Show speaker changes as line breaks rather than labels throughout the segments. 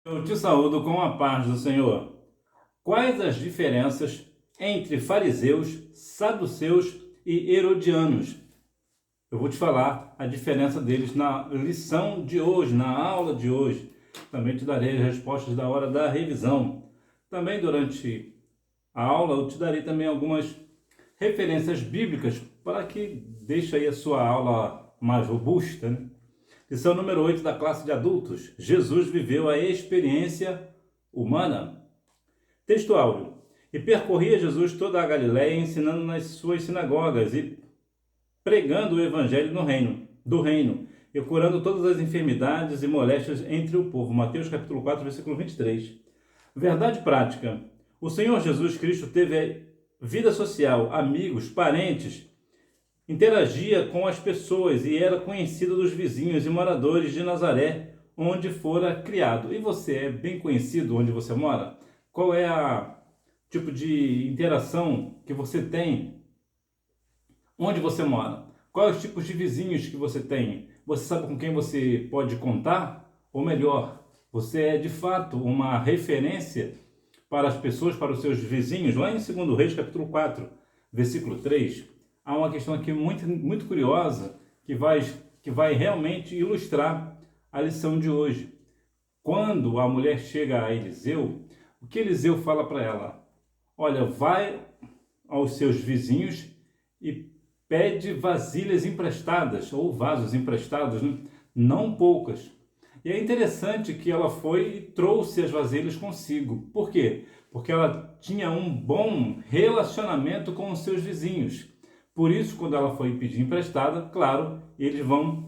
Eu te saúdo com a paz do Senhor. Quais as diferenças entre fariseus, saduceus e herodianos? Eu vou te falar a diferença deles na lição de hoje, na aula de hoje. Também te darei as respostas da hora da revisão. Também durante a aula eu te darei também algumas referências bíblicas para que deixe aí a sua aula mais robusta, né? Lição número 8 da classe de adultos. Jesus viveu a experiência humana. Texto áudio. E percorria Jesus toda a Galiléia, ensinando nas suas sinagogas e pregando o evangelho do reino, e curando todas as enfermidades e moléstias entre o povo. Mateus capítulo 4, versículo 23. Verdade prática. O Senhor Jesus Cristo teve vida social, amigos, parentes, interagia com as pessoas e era conhecido dos vizinhos e moradores de Nazaré, onde fora criado. E você é bem conhecido onde você mora? Qual é a tipo de interação que você tem onde você mora? Quais os tipos de vizinhos que você tem? Você sabe com quem você pode contar? Ou melhor, você é de fato uma referência para as pessoas, para os seus vizinhos? Lá em 2 Reis, capítulo 4, versículo 3, há uma questão aqui muito curiosa que vai realmente ilustrar a lição de hoje. Quando a mulher chega a Eliseu, o que Eliseu fala para ela? Olha, vai aos seus vizinhos e pede vasilhas emprestadas, ou vasos emprestados, né? Não poucas. E é interessante que ela foi e trouxe as vasilhas consigo. Por quê? Porque ela tinha um bom relacionamento com os seus vizinhos. Por isso, quando ela foi pedir emprestada, claro, eles vão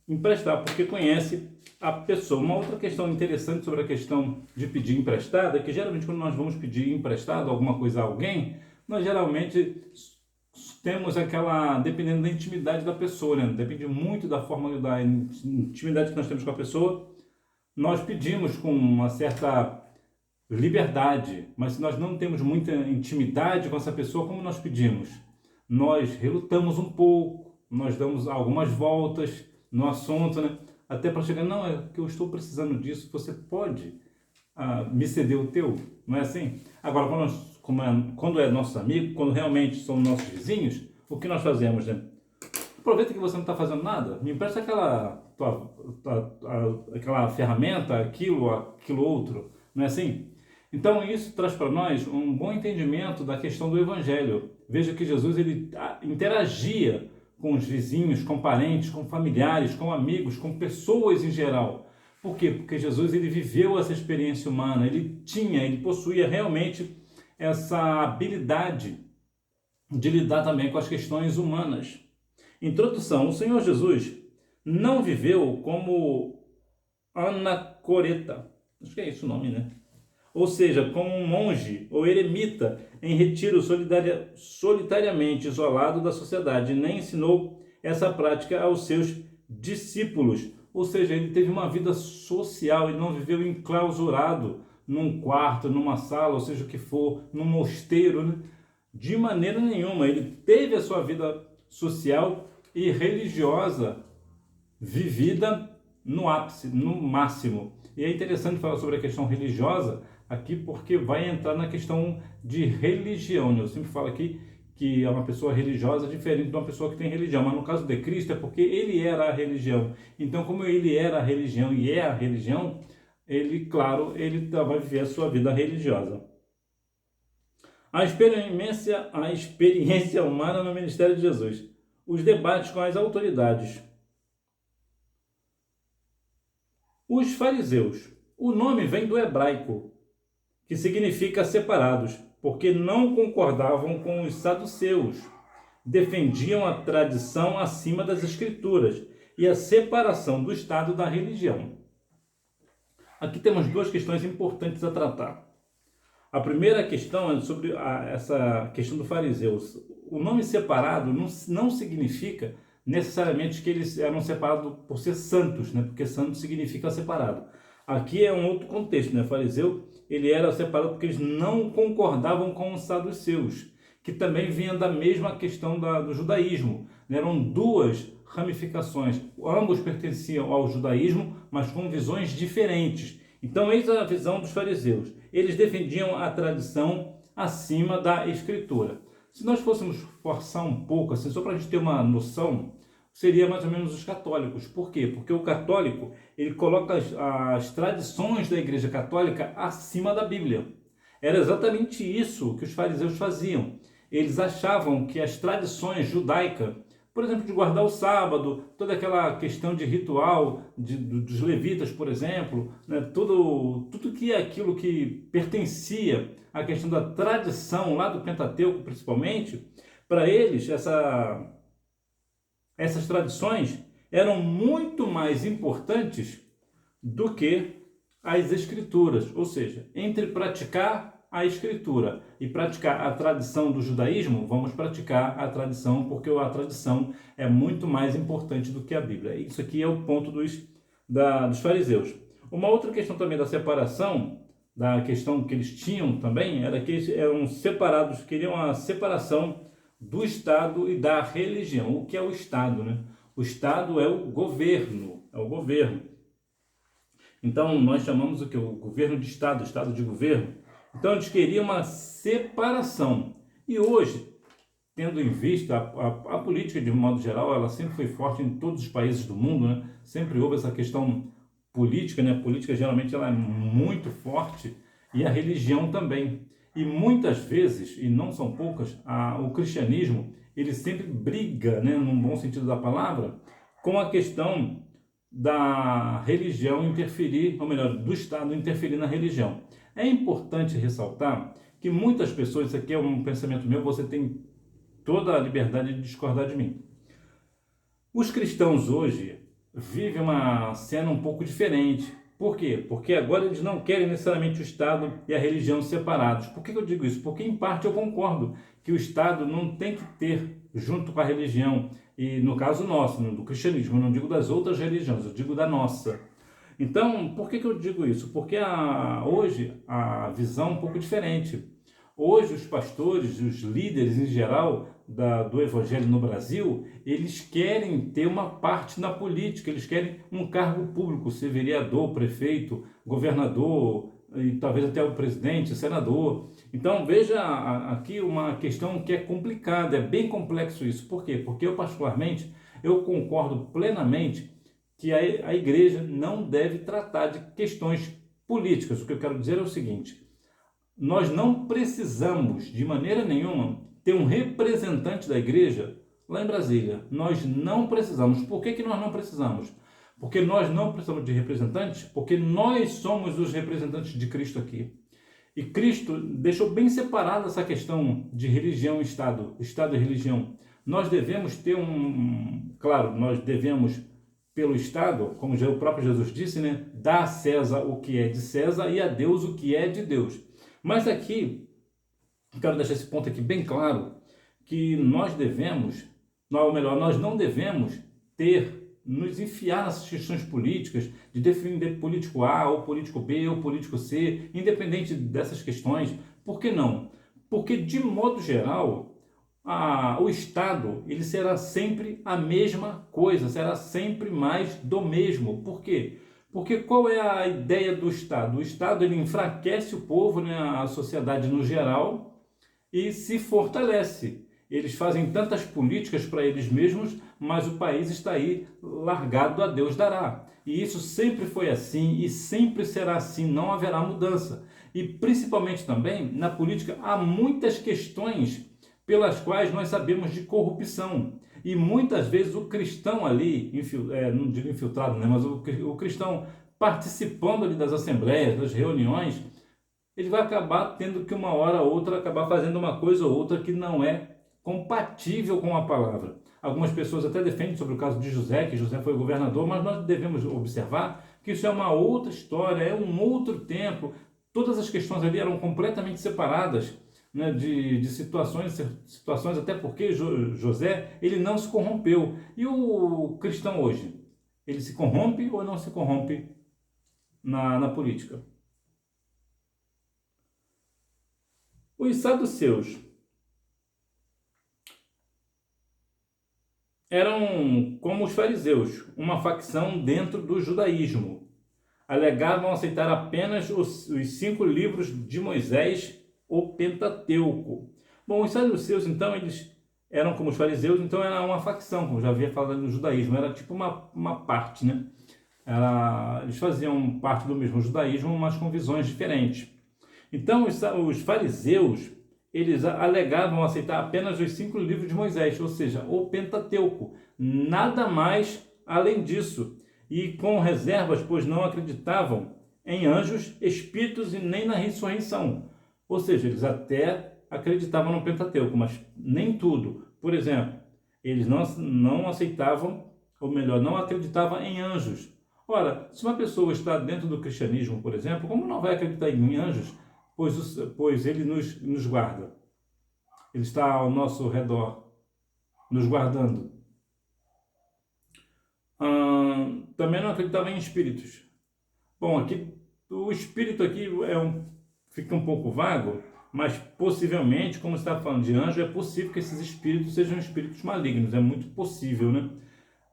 emprestar, porque conhece a pessoa. Uma outra questão interessante sobre a questão de pedir emprestada é que geralmente quando nós vamos pedir emprestado alguma coisa a alguém, nós geralmente temos aquela, dependendo da intimidade da pessoa, né? Depende muito da forma da intimidade que nós temos com a pessoa, nós pedimos com uma certa liberdade, mas se nós não temos muita intimidade com essa pessoa, como nós pedimos? Nós relutamos um pouco, nós damos algumas voltas no assunto, né? Até para chegar, não, é que eu estou precisando disso, você pode me ceder o teu? Não é assim? Agora, quando é nosso amigo, quando realmente somos nossos vizinhos, o que nós fazemos, né? Aproveita que você não está fazendo nada, me empresta aquela ferramenta, aquilo outro, não é assim? Então isso traz para nós um bom entendimento da questão do Evangelho. Veja que Jesus ele interagia com os vizinhos, com parentes, com familiares, com amigos, com pessoas em geral. Por quê? Porque Jesus ele viveu essa experiência humana, ele possuía realmente essa habilidade de lidar também com as questões humanas. Introdução. O Senhor Jesus não viveu como anacoreta. Acho que é esse o nome, né? Ou seja, como um monge ou eremita em retiro solitariamente isolado da sociedade, nem ensinou essa prática aos seus discípulos. Ou seja, ele teve uma vida social, ele não viveu enclausurado num quarto, numa sala, ou seja o que for, num mosteiro, né? De maneira nenhuma. Ele teve a sua vida social e religiosa vivida no ápice, no máximo. E é interessante falar sobre a questão religiosa aqui, porque vai entrar na questão de religião. Eu sempre falo aqui que é uma pessoa religiosa diferente de uma pessoa que tem religião, mas no caso de Cristo é porque ele era a religião. Então, como ele era a religião e é a religião, ele, claro, ele vai viver a sua vida religiosa. A experiência humana no ministério de Jesus. Os debates com as autoridades. Os fariseus. O nome vem do hebraico, que significa separados, porque não concordavam com os saduceus. Defendiam a tradição acima das escrituras e a separação do Estado da religião. Aqui temos duas questões importantes a tratar. A primeira questão é sobre essa questão do fariseus. O nome separado não significa necessariamente que eles eram separados por ser santos, né? Porque santo significa separado. Aqui é um outro contexto, né? O fariseu, ele era separado porque eles não concordavam com os saduceus, que também vinha da mesma questão do judaísmo. Eram duas ramificações. Ambos pertenciam ao judaísmo, mas com visões diferentes. Então, eis a visão dos fariseus. Eles defendiam a tradição acima da Escritura. Se nós fôssemos forçar um pouco, assim, só para a gente ter uma noção, seria mais ou menos os católicos. Por quê? Porque o católico, ele coloca as tradições da Igreja Católica acima da Bíblia. Era exatamente isso que os fariseus faziam. Eles achavam que as tradições judaicas, por exemplo, de guardar o sábado, toda aquela questão de ritual dos levitas, por exemplo, né, tudo que é aquilo que pertencia à questão da tradição lá do Pentateuco, principalmente, para eles essas tradições eram muito mais importantes do que as escrituras, ou seja, entre praticar a escritura e praticar a tradição do judaísmo, vamos praticar a tradição, porque a tradição é muito mais importante do que a Bíblia. Isso aqui é o ponto dos fariseus. Uma outra questão também da separação, da questão que eles tinham também, era que eles eram separados, queriam a separação do Estado e da religião. O que é o Estado, né? O Estado é o governo, Então, nós chamamos o que? O governo de Estado, Estado de governo. Então, eles queriam uma separação. E hoje, tendo em vista a política, de um modo geral, ela sempre foi forte em todos os países do mundo, né? Sempre houve essa questão política, né? A política, geralmente, ela é muito forte, e a religião também. E muitas vezes, e não são poucas, o cristianismo, ele sempre briga, né, num bom sentido da palavra, com a questão da religião interferir, ou melhor, do Estado interferir na religião. É importante ressaltar que muitas pessoas, isso aqui é um pensamento meu, você tem toda a liberdade de discordar de mim. Os cristãos hoje vivem uma cena um pouco diferente. Por quê? Porque agora eles não querem necessariamente o Estado e a religião separados. Por que eu digo isso? Porque, em parte, eu concordo que o Estado não tem que ter junto com a religião, e no caso nosso, do cristianismo, eu não digo das outras religiões, eu digo da nossa. Então, por que eu digo isso? Porque hoje a visão é um pouco diferente. Hoje os pastores, os líderes em geral do evangelho no Brasil, eles querem ter uma parte na política, eles querem um cargo público, ser vereador, prefeito, governador, e talvez até o presidente, senador. Então veja aqui uma questão que é complicada, é bem complexo isso. Por quê? Porque eu particularmente, eu concordo plenamente que a igreja não deve tratar de questões políticas. O que eu quero dizer é o seguinte: nós não precisamos, de maneira nenhuma, ter um representante da igreja lá em Brasília. Nós não precisamos. Por que nós não precisamos? Porque nós não precisamos de representantes, porque nós somos os representantes de Cristo aqui. E Cristo deixou bem separada essa questão de religião e Estado, Estado e religião. Nós devemos ter claro, nós devemos, pelo Estado, como já o próprio Jesus disse, né, dar a César o que é de César e a Deus o que é de Deus. Mas aqui, quero deixar esse ponto aqui bem claro, que nós devemos, ou melhor, nós não devemos nos enfiar nessas questões políticas, de defender político A, ou político B, ou político C, independente dessas questões. Por que não? Porque, de modo geral, o Estado ele será sempre a mesma coisa, será sempre mais do mesmo. Por quê? Porque qual é a ideia do Estado? O Estado ele enfraquece o povo, né, a sociedade no geral, e se fortalece. Eles fazem tantas políticas para eles mesmos, mas o país está aí largado a Deus dará. E isso sempre foi assim e sempre será assim, não haverá mudança. E principalmente também na política há muitas questões pelas quais nós sabemos de corrupção. E muitas vezes o cristão ali, não digo infiltrado, né, mas o cristão participando ali das assembleias, das reuniões, ele vai acabar tendo que uma hora ou outra acabar fazendo uma coisa ou outra que não é compatível com a palavra. Algumas pessoas até defendem sobre o caso de José, que José foi governador, mas nós devemos observar que isso é uma outra história, é um outro tempo. Todas as questões ali eram completamente separadas, né, de situações, até porque José ele não se corrompeu. E o cristão hoje, ele se corrompe ou não se corrompe na política? Os saduceus eram como os fariseus, uma facção dentro do judaísmo. alegavam aceitar apenas os 5 livros de Moisés, o Pentateuco. Bom, os saduceus, então, eles eram como os fariseus, então era uma facção, como já havia falado no judaísmo, era tipo uma parte, né? Eles faziam parte do mesmo judaísmo, mas com visões diferentes. Então, os fariseus, eles alegavam aceitar apenas os 5 livros de Moisés, ou seja, o Pentateuco, nada mais além disso, e com reservas, pois não acreditavam em anjos, espíritos e nem na ressurreição. Ou seja, eles até acreditavam no Pentateuco, mas nem tudo. Por exemplo, eles não aceitavam, ou melhor, não acreditavam em anjos. Ora, se uma pessoa está dentro do cristianismo, por exemplo, como não vai acreditar em anjos? Pois ele nos guarda. Ele está ao nosso redor, nos guardando. Também não acreditava em espíritos. Bom, aqui o espírito aqui fica um pouco vago, mas possivelmente, como você está falando de anjo, é possível que esses espíritos sejam espíritos malignos, é muito possível, né?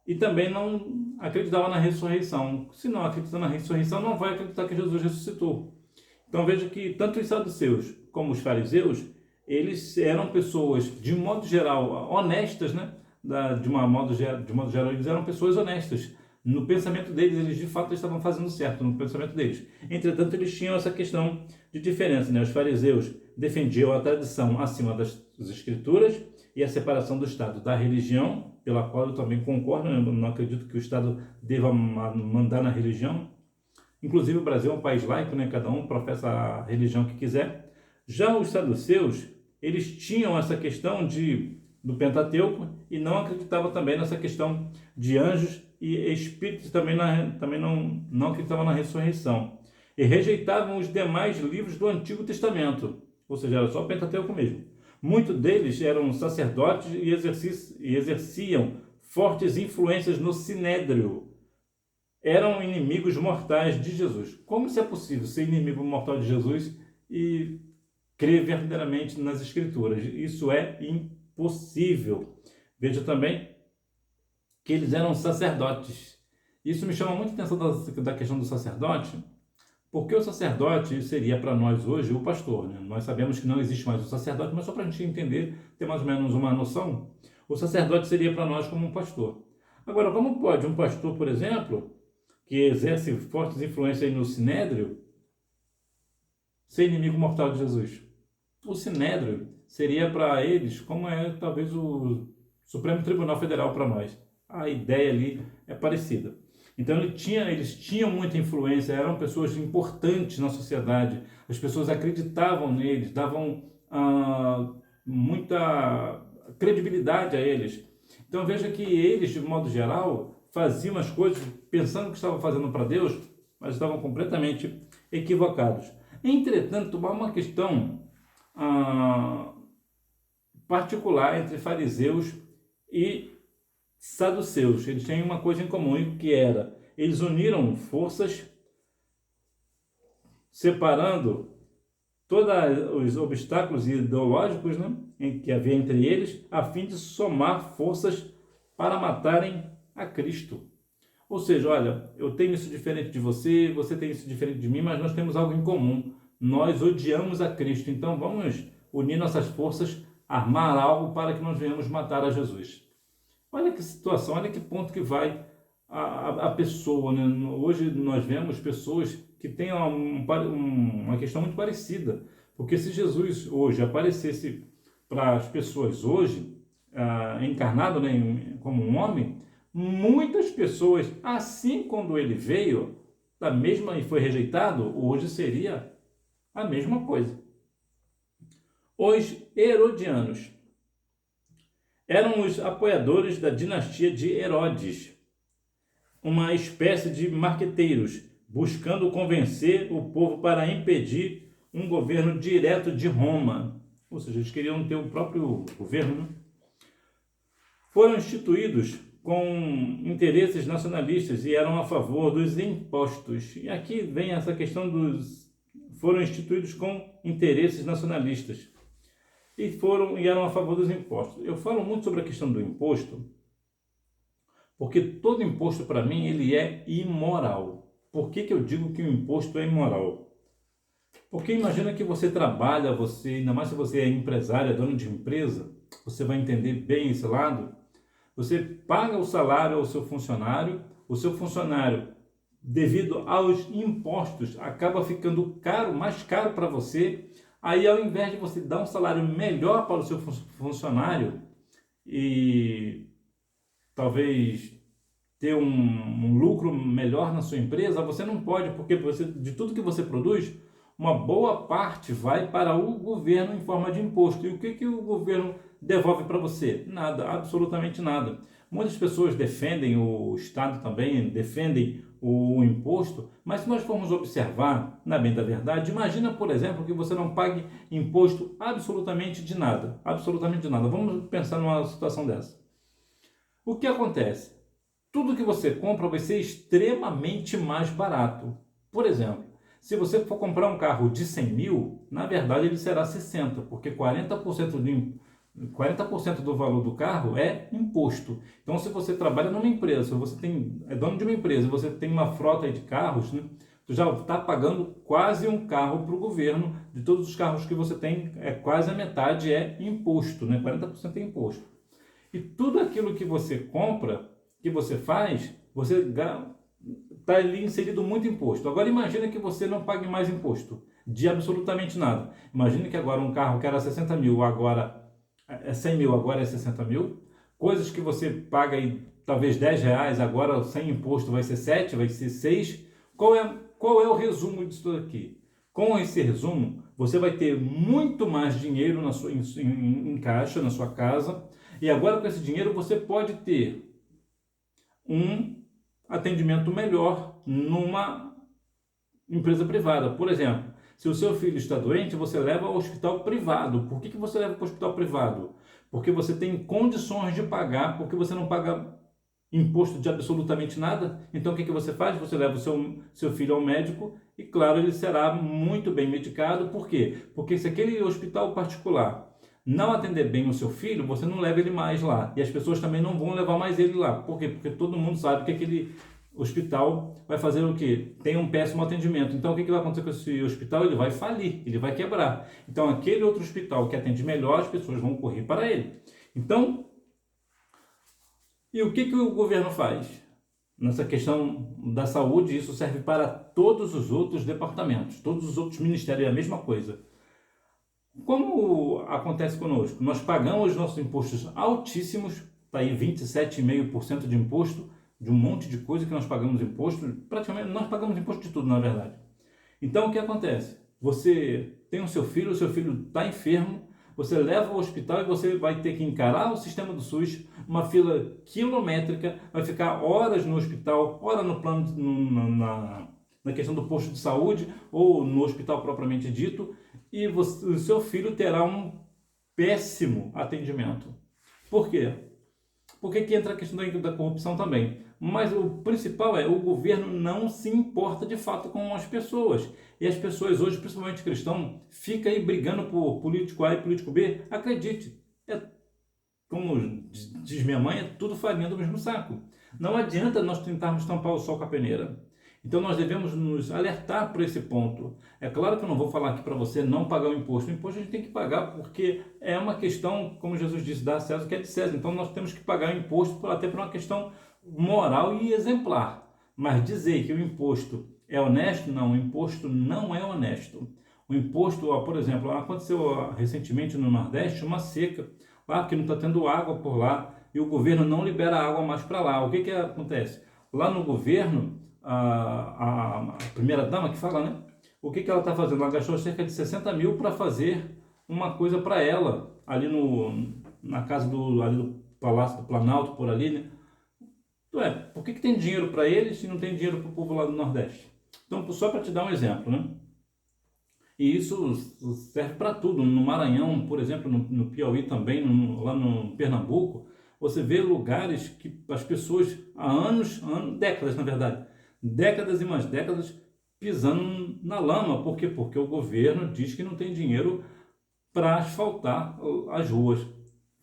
E também não acreditava na ressurreição. Se não acredita na ressurreição, não vai acreditar que Jesus ressuscitou. Então veja que tanto os saduceus como os fariseus, eles eram pessoas, de modo geral, honestas, né? De modo geral, eles eram pessoas honestas. No pensamento deles, eles de fato estavam fazendo certo, no pensamento deles. Entretanto, eles tinham essa questão de diferença, né? Os fariseus defendiam a tradição acima das escrituras e a separação do Estado da religião, pela qual eu também concordo, eu não acredito que o Estado deva mandar na religião. Inclusive o Brasil é um país laico, né? Cada um professa a religião que quiser. Já os saduceus, eles tinham essa questão do Pentateuco e não acreditavam também nessa questão de anjos e espíritos, também não acreditavam na ressurreição. E rejeitavam os demais livros do Antigo Testamento, ou seja, era só o Pentateuco mesmo. Muitos deles eram sacerdotes e exerciam fortes influências no Sinédrio. Eram inimigos mortais de Jesus. Como isso é possível, ser inimigo mortal de Jesus e crer verdadeiramente nas Escrituras? Isso é impossível. Veja também que eles eram sacerdotes. Isso me chama muita atenção da questão do sacerdote, porque o sacerdote seria para nós hoje o pastor, né? Nós sabemos que não existe mais o sacerdote, mas só para a gente entender, ter mais ou menos uma noção, o sacerdote seria para nós como um pastor. Agora, como pode um pastor, por exemplo, que exerce fortes influências no Sinédrio, ser inimigo mortal de Jesus? O Sinédrio seria para eles como é talvez o Supremo Tribunal Federal para nós. A ideia ali é parecida. Então eles tinham muita influência, eram pessoas importantes na sociedade, as pessoas acreditavam neles, davam muita credibilidade a eles. Então veja que eles, de modo geral, faziam as coisas pensando que estavam fazendo para Deus, mas estavam completamente equivocados. Entretanto, há uma questão particular entre fariseus e saduceus. Eles têm uma coisa em comum, que era, eles uniram forças, separando todos os obstáculos ideológicos, né, que havia entre eles, a fim de somar forças para matarem a Cristo. Ou seja, olha, eu tenho isso diferente de você, você tem isso diferente de mim, mas nós temos algo em comum. Nós odiamos a Cristo, então vamos unir nossas forças, armar algo para que nós venhamos matar a Jesus. Olha que situação, olha que ponto que vai a pessoa, né? Hoje nós vemos pessoas que têm uma questão muito parecida, porque se Jesus hoje aparecesse para as pessoas hoje, encarnado, né, como um homem, muitas pessoas, assim quando ele veio, da mesma e foi rejeitado, hoje seria a mesma coisa. Os herodianos eram os apoiadores da dinastia de Herodes, uma espécie de marqueteiros, buscando convencer o povo para impedir um governo direto de Roma. Ou seja, eles queriam ter o próprio governo, né? Foram instituídos com interesses nacionalistas e eram a favor dos impostos. E aqui vem essa questão foram instituídos com interesses nacionalistas e eram a favor dos impostos. Eu falo muito sobre a questão do imposto, porque todo imposto, para mim, ele é imoral. Por que eu digo que o imposto é imoral? Porque imagina que você trabalha, ainda mais se você é empresário, é dono de empresa, você vai entender bem esse lado. Você paga o salário ao seu funcionário, o seu funcionário, devido aos impostos, acaba ficando caro, mais caro para você. Aí, ao invés de você dar um salário melhor para o seu funcionário e talvez ter um lucro melhor na sua empresa, você não pode, porque de tudo que você produz, uma boa parte vai para o governo em forma de imposto. E o que o governo devolve para você? Nada, absolutamente nada. Muitas pessoas defendem o Estado também, defendem o imposto, mas se nós formos observar, na bem da verdade, imagina, por exemplo, que você não pague imposto absolutamente de nada, absolutamente de nada. Vamos pensar numa situação dessa. O que acontece? Tudo que você compra vai ser extremamente mais barato. Por exemplo, se você for comprar um carro de 100 mil, na verdade ele será 60, porque 40% do valor do carro é imposto. Então, se você trabalha numa empresa, se você é dono de uma empresa e você tem uma frota de carros, né, tu já está pagando quase um carro para o governo. De todos os carros que você tem, quase a metade é imposto, né? 40% é imposto. E tudo aquilo que você compra, que você faz, você está ali inserido muito imposto. Agora imagina que você não pague mais imposto de absolutamente nada. Imagina que agora um carro que era 60 mil, agora é 100 mil, agora é 60 mil. Coisas que você paga aí, talvez 10 reais, agora sem imposto vai ser 7, vai ser 6. Qual é o resumo disso aqui? Com esse resumo, você vai ter muito mais dinheiro em caixa, na sua casa. E agora com esse dinheiro você pode ter um atendimento melhor numa empresa privada. Por exemplo, se o seu filho está doente, você leva ao hospital privado. Por que você leva para o hospital privado? Porque você tem condições de pagar, porque você não paga imposto de absolutamente nada. Então o que você faz? Você leva o seu filho ao médico e, claro, ele será muito bem medicado. Por quê? Porque se aquele hospital particular não atender bem o seu filho, você não leva ele mais lá. E as pessoas também não vão levar mais ele lá. Por quê? Porque todo mundo sabe que aquele hospital vai fazer o quê? Tem um péssimo atendimento. Então, o que vai acontecer com esse hospital? Ele vai falir, ele vai quebrar. Então, aquele outro hospital que atende melhor, as pessoas vão correr para ele. Então, e o que o governo faz? Nessa questão da saúde, isso serve para todos os outros departamentos, todos os outros ministérios, é a mesma coisa. Como acontece conosco? Nós pagamos nossos impostos altíssimos, está aí 27,5% de imposto, de um monte de coisa que nós pagamos imposto, praticamente nós pagamos imposto de tudo, na verdade. Então, o que acontece? Você tem o seu filho está enfermo, você leva ao hospital e você vai ter que encarar o sistema do SUS, uma fila quilométrica, vai ficar horas no hospital, hora no plano, na questão do posto de saúde ou no hospital propriamente dito, e o seu filho terá um péssimo atendimento. Por quê? Porque aqui entra a questão da corrupção também. Mas o principal o governo não se importa de fato com as pessoas. E as pessoas hoje, principalmente cristãos, ficam aí brigando por político A e político B. Acredite, como diz minha mãe, é tudo farinha do mesmo saco. Não adianta nós tentarmos tampar o sol com a peneira. Então nós devemos nos alertar para esse ponto. É claro que eu não vou falar aqui para você não pagar o imposto. O imposto a gente tem que pagar porque é uma questão, como Jesus disse, dá a César o que é de César. Então nós temos que pagar o imposto até por uma questão moral e exemplar. Mas dizer que o imposto é honesto, não, o imposto não é honesto. O imposto, por exemplo, aconteceu recentemente no Nordeste uma seca, lá que não está tendo água por lá e o governo não libera água mais para lá. O que acontece? Lá no governo, a primeira-dama que fala, né? O que ela está fazendo? Ela gastou cerca de 60 mil para fazer uma coisa para ela, ali na casa ali do Palácio do Planalto, por ali, né? Por que tem dinheiro para eles e não tem dinheiro para o povo lá do Nordeste? Então, só para te dar um exemplo, né? E isso serve para tudo. No Maranhão, por exemplo, no Piauí também, lá no Pernambuco, você vê lugares que as pessoas há anos, décadas na verdade, décadas e mais décadas pisando na lama. Por quê? Porque o governo diz que não tem dinheiro para asfaltar as ruas.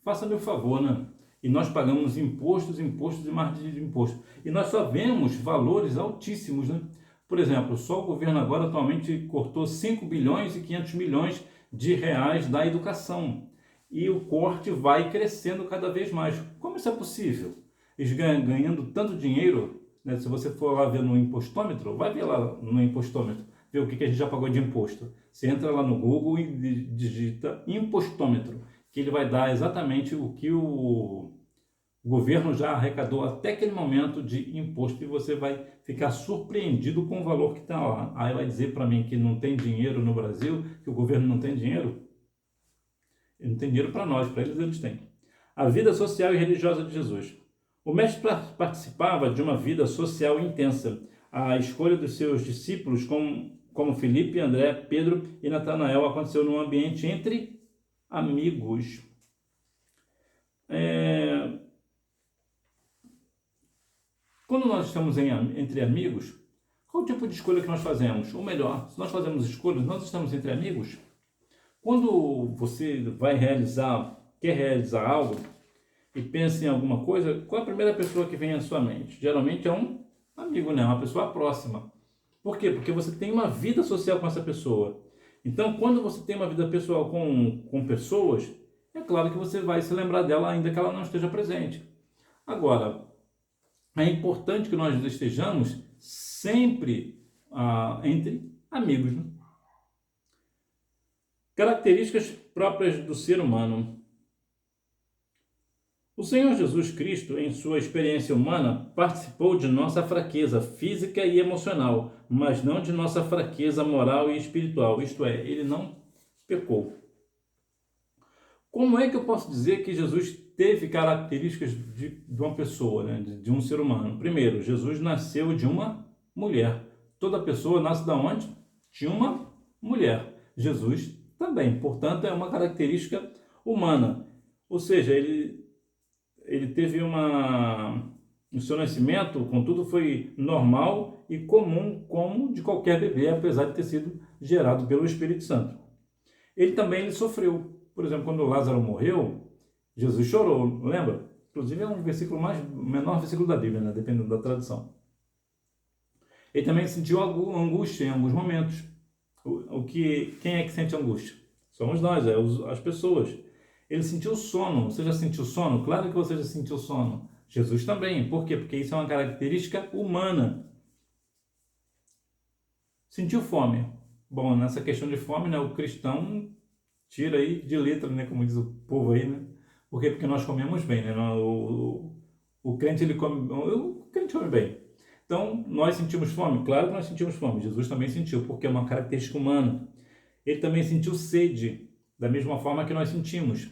Faça-me o favor, né? E nós pagamos impostos e mais de imposto. E nós só vemos valores altíssimos, né? Por exemplo, só o governo agora atualmente cortou 5 bilhões e 500 milhões de reais da educação. E o corte vai crescendo cada vez mais. Como isso é possível? Eles ganhando tanto dinheiro, né? Se você for lá ver no impostômetro, vai ver lá no impostômetro, ver o que a gente já pagou de imposto. Você entra lá no Google e digita impostômetro, que ele vai dar exatamente o que o governo já arrecadou até aquele momento de imposto, e você vai ficar surpreendido com o valor que está lá. Aí vai dizer para mim que não tem dinheiro no Brasil, que o governo não tem dinheiro? Ele não tem dinheiro para nós, para eles têm. A vida social e religiosa de Jesus. O mestre participava de uma vida social intensa. A escolha dos seus discípulos, como Filipe, André, Pedro e Natanael, aconteceu num ambiente entre amigos. Quando nós estamos entre amigos, qual o tipo de escolha que nós fazemos? Ou melhor, se nós fazemos escolhas, nós estamos entre amigos? Quando você quer realizar algo e pensa em alguma coisa, qual é a primeira pessoa que vem à sua mente? Geralmente é um amigo, né? Uma pessoa próxima. Por quê? Porque você tem uma vida social com essa pessoa. Então, quando você tem uma vida pessoal com pessoas, é claro que você vai se lembrar dela ainda que ela não esteja presente. Agora, é importante que nós estejamos sempre entre amigos, né? Características próprias do ser humano. O Senhor Jesus Cristo, em sua experiência humana, participou de nossa fraqueza física e emocional, mas não de nossa fraqueza moral e espiritual, isto é, ele não pecou. Como é que eu posso dizer que Jesus teve características de uma pessoa, né, de um ser humano? Primeiro, Jesus nasceu de uma mulher. Toda pessoa nasce de onde? De uma mulher. Jesus também, portanto, é uma característica humana. Ou seja, ele teve o seu nascimento, contudo, foi normal e comum como de qualquer bebê, apesar de ter sido gerado pelo Espírito Santo. Ele também sofreu. Por exemplo, quando Lázaro morreu, Jesus chorou, lembra? Inclusive é um versículo menor versículo da Bíblia, né? Dependendo da tradução. Ele também sentiu angústia em alguns momentos. Quem é que sente angústia? Somos nós, as pessoas. Ele sentiu sono. Você já sentiu sono? Claro que você já sentiu sono. Jesus também. Por quê? Porque isso é uma característica humana. Sentiu fome. Bom, nessa questão de fome, né, o cristão tira aí de letra, né, como diz o povo aí, né? Por quê? Porque nós comemos bem, né? O crente, o crente come bem. Então, nós sentimos fome? Claro que nós sentimos fome. Jesus também sentiu, porque é uma característica humana. Ele também sentiu sede, da mesma forma que nós sentimos.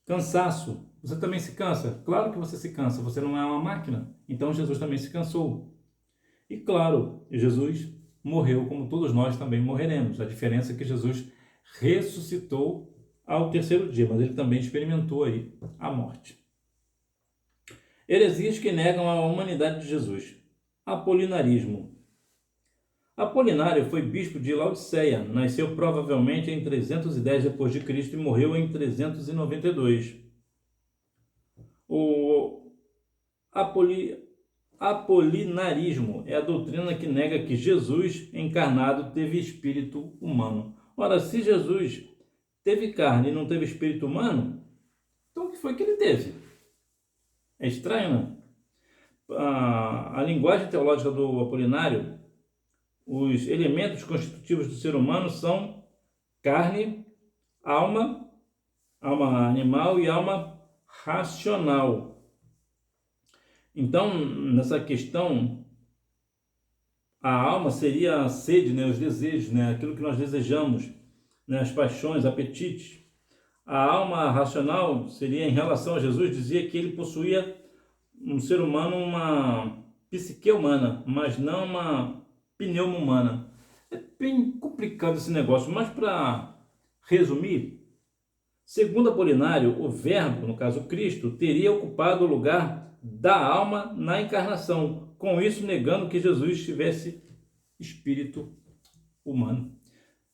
Cansaço. Você também se cansa? Claro que você se cansa, você não é uma máquina. Então, Jesus também se cansou. E claro, Jesus morreu como todos nós também morreremos. A diferença é que Jesus ressuscitou ao terceiro dia, mas ele também experimentou aí a morte. Heresias que negam a humanidade de Jesus. Apolinarismo. Apolinário foi bispo de Laodiceia, nasceu provavelmente em 310 d.C. e morreu em 392. O apolinarismo é a doutrina que nega que Jesus encarnado teve espírito humano. Ora, se Jesus teve carne e não teve espírito humano, então o que foi que ele teve? É estranho, né? A linguagem teológica do Apolinário, os elementos constitutivos do ser humano são carne, alma animal e alma racional. Então, nessa questão, a alma seria a sede, né, os desejos, né, aquilo que nós desejamos, né, as paixões, apetites. A alma racional seria, em relação a Jesus, dizia que ele possuía um ser humano, uma psique humana, mas não uma pneuma humana. É bem complicado esse negócio, mas para resumir, segundo Apolinário, o Verbo, no caso Cristo, teria ocupado o lugar da alma na encarnação, com isso negando que Jesus tivesse espírito humano.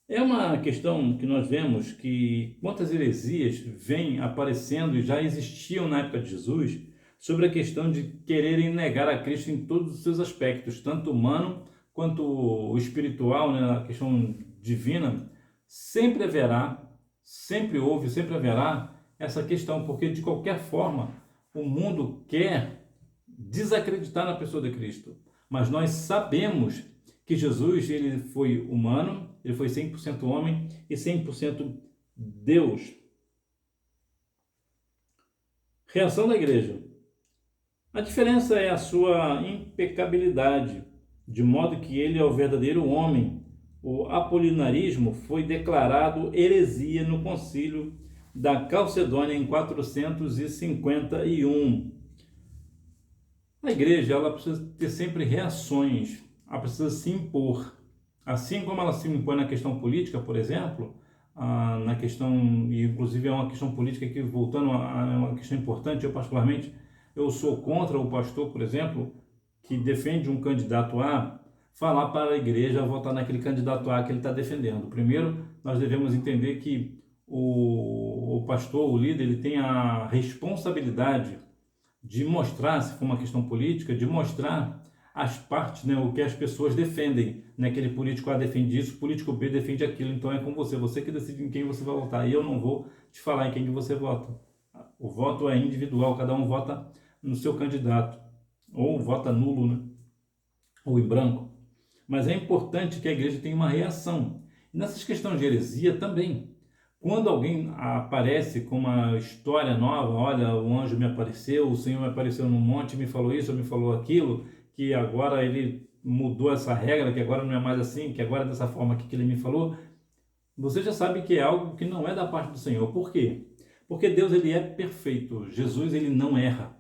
É uma questão que nós vemos que quantas heresias vêm aparecendo e já existiam na época de Jesus sobre a questão de quererem negar a Cristo em todos os seus aspectos, tanto humano quanto o espiritual, né, a questão divina, sempre haverá, sempre houve, sempre haverá essa questão, porque de qualquer forma o mundo quer desacreditar na pessoa de Cristo. Mas nós sabemos que Jesus, ele foi humano, ele foi 100% homem e 100% Deus. Reação da igreja. A diferença é a sua impecabilidade, de modo que ele é o verdadeiro homem. O apolinarismo foi declarado heresia no concílio da Calcedônia em 451. A igreja, ela precisa ter sempre reações, ela precisa se impor. Assim como ela se impõe na questão política, por exemplo, na questão, e inclusive é uma questão política que, voltando a uma questão importante, eu particularmente, eu sou contra o pastor, por exemplo, que defende um candidato A, falar para a igreja votar naquele candidato A que ele está defendendo. Primeiro, nós devemos entender que o pastor, o líder, ele tem a responsabilidade de mostrar, se for uma questão política, de mostrar as partes, né, o que as pessoas defendem, né, aquele político A defende isso, o político B defende aquilo, então é com você que decide em quem você vai votar, e eu não vou te falar em quem que você vota. O voto é individual, cada um vota no seu candidato, ou vota nulo, né, ou em branco. Mas é importante que a igreja tenha uma reação. E nessas questões de heresia também. Quando alguém aparece com uma história nova, olha, o anjo me apareceu, o Senhor me apareceu num monte, me falou isso, me falou aquilo, que agora ele mudou essa regra, que agora não é mais assim, que agora é dessa forma que ele me falou, você já sabe que é algo que não é da parte do Senhor. Por quê? Porque Deus, ele é perfeito. Jesus, ele não erra.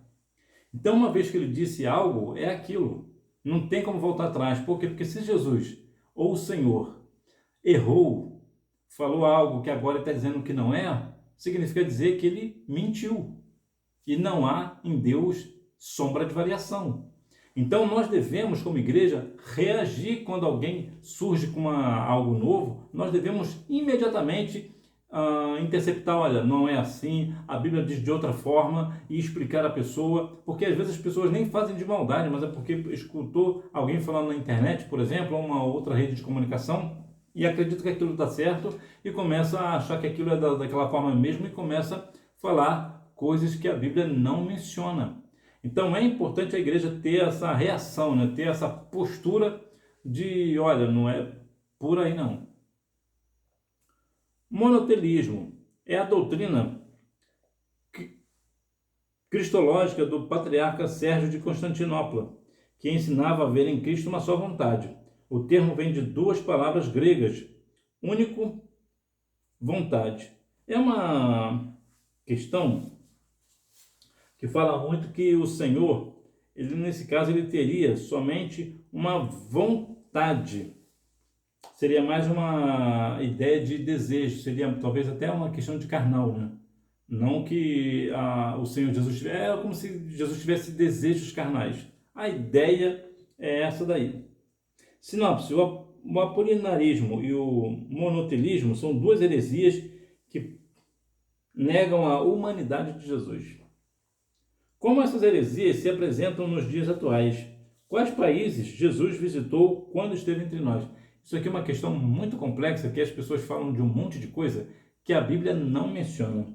Então, uma vez que ele disse algo, é aquilo. Não tem como voltar atrás. Por quê? Porque se Jesus ou o Senhor errou, falou algo que agora ele está dizendo que não é, significa dizer que ele mentiu. E não há em Deus sombra de variação. Então nós devemos, como igreja, reagir quando alguém surge com algo novo. Nós devemos imediatamente interceptar, olha, não é assim, a Bíblia diz de outra forma, e explicar à pessoa, porque às vezes as pessoas nem fazem de maldade, mas é porque escutou alguém falando na internet, por exemplo, ou uma outra rede de comunicação, e acredita que aquilo está certo, e começa a achar que aquilo é daquela forma mesmo, e começa a falar coisas que a Bíblia não menciona. Então é importante a igreja ter essa reação, né? Ter essa postura de, olha, não é por aí não. Monotelismo é a doutrina cristológica do patriarca Sérgio de Constantinopla, que ensinava a ver em Cristo uma só vontade. O termo vem de duas palavras gregas, único, vontade. É uma questão que fala muito que o Senhor, ele nesse caso, ele teria somente uma vontade. Seria mais uma ideia de desejo, seria talvez até uma questão de carnal, né? Não que o Senhor Jesus tivesse, é como se Jesus tivesse desejos carnais. A ideia é essa daí. Sinopse: o apolinarismo e o monotelismo são duas heresias que negam a humanidade de Jesus. Como essas heresias se apresentam nos dias atuais? Quais países Jesus visitou quando esteve entre nós? Isso aqui é uma questão muito complexa, que as pessoas falam de um monte de coisa que a Bíblia não menciona.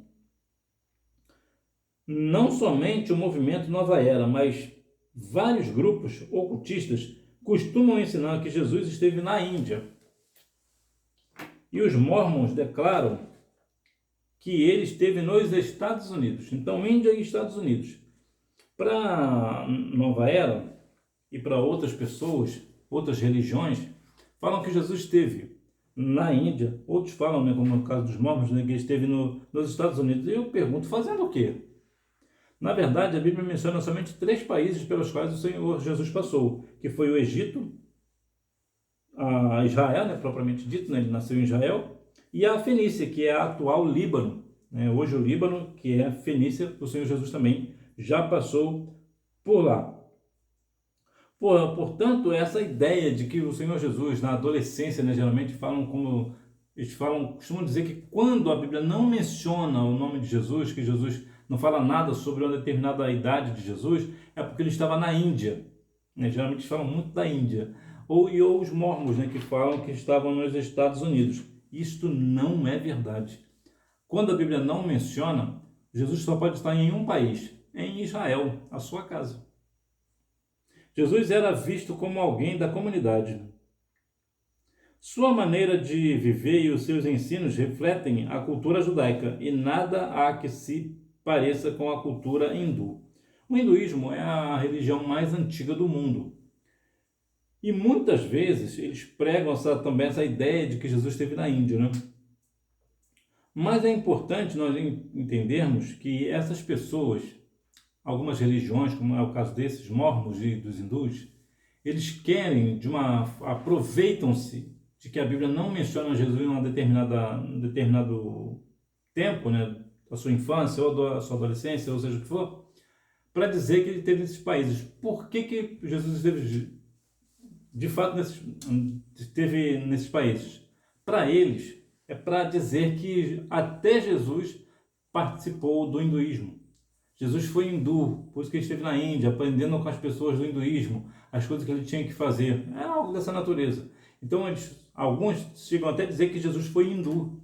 Não somente o movimento Nova Era, mas vários grupos ocultistas costumam ensinar que Jesus esteve na Índia. E os mormons declaram que ele esteve nos Estados Unidos. Então, Índia e Estados Unidos. Para Nova Era e para outras pessoas, outras religiões, falam que Jesus esteve na Índia. Outros falam, né, como no caso dos mormons, né, que ele esteve nos Estados Unidos. E eu pergunto, fazendo o quê? Na verdade, a Bíblia menciona somente 3 países pelos quais o Senhor Jesus passou, que foi o Egito, a Israel, né, propriamente dito, né, ele nasceu em Israel, e a Fenícia, que é a atual Líbano. Né, hoje o Líbano, que é a Fenícia, o Senhor Jesus também já passou por lá. Portanto, essa ideia de que o Senhor Jesus, na adolescência, né, geralmente costumam dizer que quando a Bíblia não menciona o nome de Jesus, que Jesus não fala nada sobre uma determinada idade de Jesus, é porque ele estava na Índia. Né? Geralmente falam muito da Índia. ou os mormons, né, que falam que estavam nos Estados Unidos. Isto não é verdade. Quando a Bíblia não menciona, Jesus só pode estar em um país, em Israel, a sua casa. Jesus era visto como alguém da comunidade. Sua maneira de viver e os seus ensinos refletem a cultura judaica e nada há que se pareça com a cultura hindu. O hinduísmo é a religião mais antiga do mundo. E muitas vezes eles pregam também essa ideia de que Jesus esteve na Índia, né? Mas é importante nós entendermos que essas pessoas, algumas religiões, como é o caso desses mormons e dos hindus, eles querem aproveitam-se de que a Bíblia não menciona Jesus em um determinado tempo, né, da sua infância ou da sua adolescência, ou seja o que for, para dizer que ele esteve nesses países. Por que Jesus esteve, de fato, esteve nesses países? Para eles, é para dizer que até Jesus participou do hinduísmo. Jesus foi hindu, por isso que ele esteve na Índia, aprendendo com as pessoas do hinduísmo, as coisas que ele tinha que fazer. É algo dessa natureza. Então, alguns chegam até a dizer que Jesus foi hindu,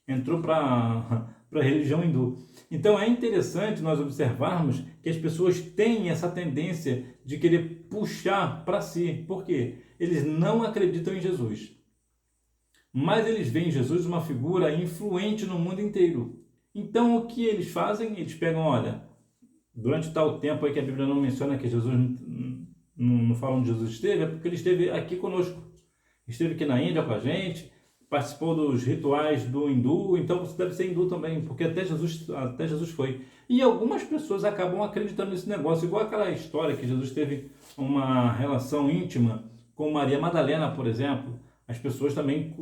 entrou para a religião hindu. Então, é interessante nós observarmos que as pessoas têm essa tendência de querer puxar para si. Por quê? Eles não acreditam em Jesus. Mas eles veem em Jesus uma figura influente no mundo inteiro. Então, o que eles fazem? Eles pegam, olha, durante tal tempo aí que a Bíblia não menciona que Jesus, não fala onde Jesus esteve, é porque ele esteve aqui conosco. Esteve aqui na Índia com a gente, participou dos rituais do hindu, então você deve ser hindu também, porque até Jesus foi. E algumas pessoas acabam acreditando nesse negócio, igual aquela história que Jesus teve uma relação íntima com Maria Madalena, por exemplo. As pessoas também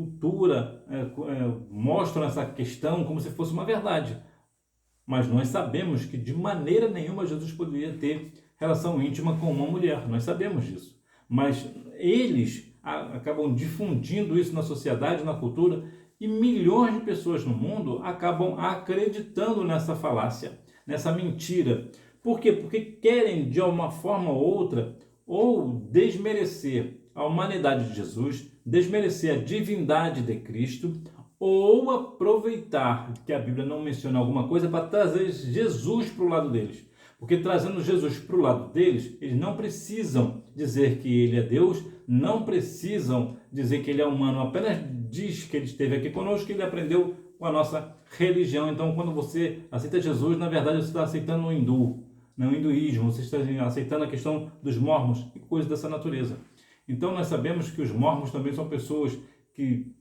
mostram essa questão como se fosse uma verdade. Mas nós sabemos que de maneira nenhuma Jesus poderia ter relação íntima com uma mulher. Nós sabemos disso. Mas eles acabam difundindo isso na sociedade, na cultura, e milhões de pessoas no mundo acabam acreditando nessa falácia, nessa mentira. Por quê? Porque querem, de uma forma ou outra, ou desmerecer a humanidade de Jesus, desmerecer a divindade de Cristo, ou aproveitar que a Bíblia não menciona alguma coisa para trazer Jesus para o lado deles. Porque trazendo Jesus para o lado deles, eles não precisam dizer que ele é Deus, não precisam dizer que ele é humano, apenas diz que ele esteve aqui conosco, que ele aprendeu com a nossa religião. Então, quando você aceita Jesus, na verdade você está aceitando o hindu, não o hinduísmo, você está aceitando a questão dos mormons e coisas dessa natureza. Então, nós sabemos que os mormons também são pessoas que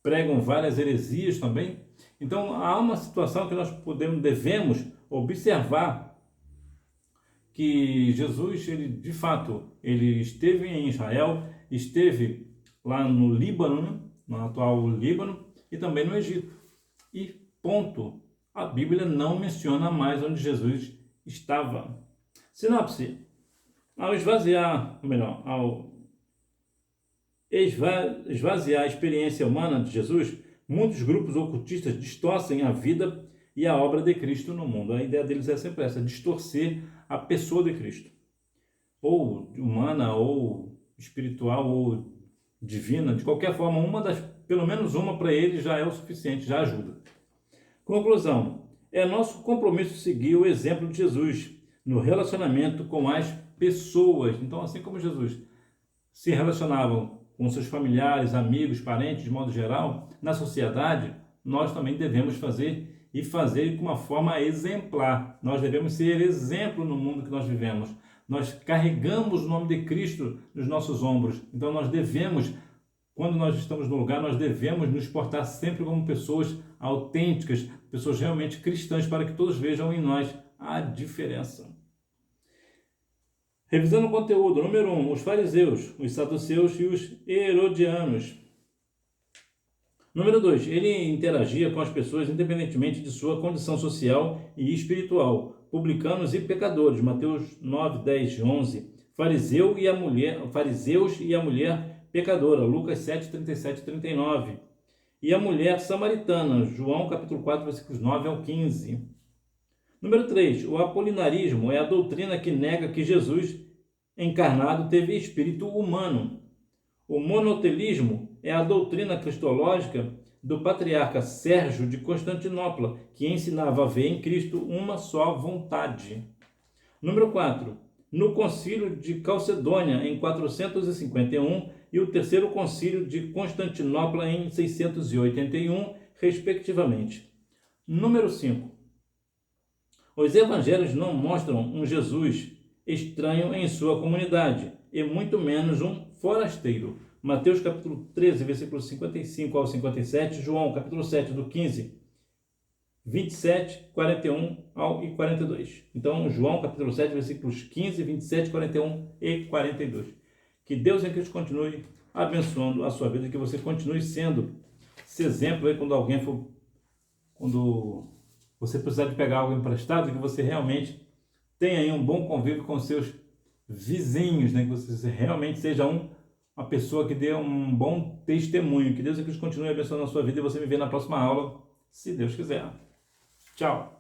pregam várias heresias também. Então, há uma situação que nós devemos observar, que Jesus, ele de fato, ele esteve em Israel, esteve lá no Líbano, né? No atual Líbano, e também no Egito. E ponto. A Bíblia não menciona mais onde Jesus estava. Sinopse. Ao esvaziar a experiência humana de Jesus, muitos grupos ocultistas distorcem a vida e a obra de Cristo no mundo. A ideia deles é sempre essa, distorcer a pessoa de Cristo. Ou humana, ou espiritual, ou divina, de qualquer forma, pelo menos uma para eles já é o suficiente, já ajuda. Conclusão. É nosso compromisso seguir o exemplo de Jesus no relacionamento com as pessoas. Então, assim como Jesus se relacionavam com seus familiares, amigos, parentes, de modo geral, na sociedade, nós também devemos fazer e fazer com uma forma exemplar. Nós devemos ser exemplo no mundo que nós vivemos. Nós carregamos o nome de Cristo nos nossos ombros. Então nós devemos, quando nós estamos no lugar, nós devemos nos portar sempre como pessoas autênticas, pessoas realmente cristãs, para que todos vejam em nós a diferença. Revisando o conteúdo, número 1, os fariseus, os saduceus e os herodianos. Número 2, ele interagia com as pessoas independentemente de sua condição social e espiritual. Publicanos e pecadores, Mateus 9, 10 e 11. Fariseus e a mulher pecadora, Lucas 7, 37 e 39. E a mulher samaritana, João capítulo 4, versículos 9 ao 15. Número 3, o apolinarismo é a doutrina que nega que Jesus encarnado teve espírito humano. O monotelismo é a doutrina cristológica do patriarca Sérgio de Constantinopla, que ensinava a ver em Cristo uma só vontade. Número 4. No concílio de Calcedônia, em 451, e o terceiro concílio de Constantinopla, em 681, respectivamente. Número 5. Os evangelhos não mostram um Jesus estranho em sua comunidade, e muito menos um forasteiro. Mateus capítulo 13, versículos 55 ao 57, João capítulo 7, do 15, 27, 41 ao e 42. Então, João capítulo 7, versículos 15, 27, 41 e 42. Que Deus em Cristo continue abençoando a sua vida, que você continue sendo esse exemplo aí quando você precisar de pegar algo emprestado, que você realmente tenha aí um bom convívio com seus vizinhos, né? Que você realmente seja uma pessoa que dê um bom testemunho. Que Deus em Cristo continue abençoando a sua vida e você me vê na próxima aula, se Deus quiser. Tchau!